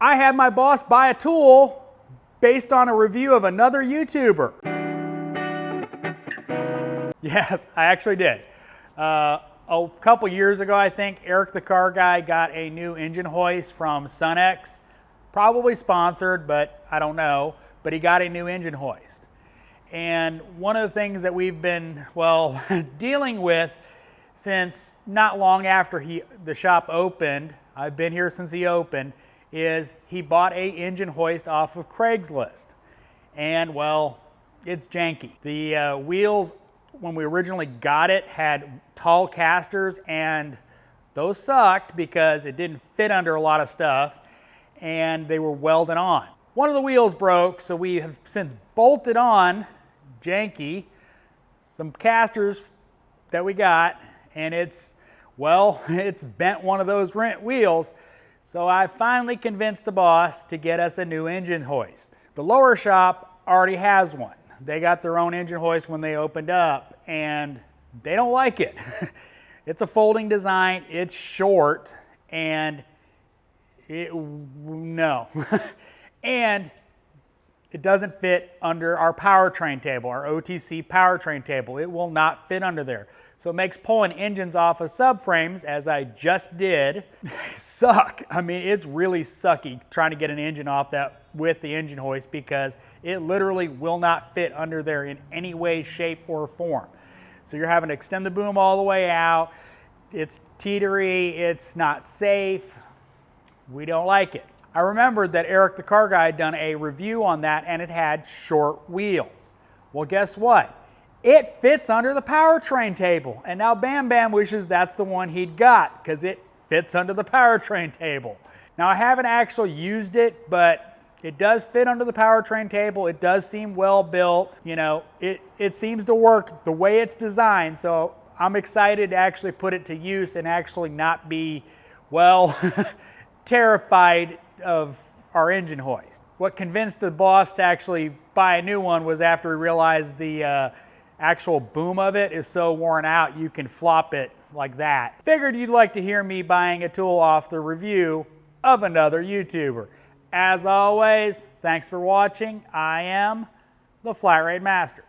I had my boss buy a tool based on a review of another YouTuber. Yes, I actually did. A couple years ago, I think, Eric the Car Guy got a new engine hoist from Sunex. Probably sponsored, but I don't know. But he got a new engine hoist. And one of the things that we've been, well, dealing with since not long after the shop opened, I've been here since he opened, is he bought a engine hoist off of Craigslist. And well, it's janky. The wheels, when we originally got it, had tall casters, and those sucked because it didn't fit under a lot of stuff, and they were welded on. One of the wheels broke, so we have since bolted on, janky, some casters that we got, and it's bent one of those wheels. So I finally convinced the boss to get us a new engine hoist. The lower shop already has one. They got their own engine hoist when they opened up, and they don't like it. It's a folding design, it's short, and no. And it doesn't fit under our powertrain table, our OTC powertrain table. It will not fit under there. So it makes pulling engines off of subframes, as I just did, suck. I mean, it's really sucky trying to get an engine off that with the engine hoist, because it literally will not fit under there in any way, shape, or form. So you're having to extend the boom all the way out. It's teetery, it's not safe. We don't like it. I remembered that Eric the Car Guy had done a review on that, and it had short wheels. Well, guess what? It fits under the powertrain table, and now Bam Bam wishes that's the one he'd got, because it fits under the powertrain table. Now, I haven't actually used it, but it does fit under the powertrain table. It does seem well built. You know, it seems to work the way it's designed, so I'm excited to actually put it to use and actually not be, well, terrified of our engine hoist. What convinced the boss to actually buy a new one was after we realized the actual boom of it is so worn out you can flop it like that. Figured you'd like to hear me buying a tool off the review of another YouTuber. As always, thanks for watching. I am the Flat Rate Master.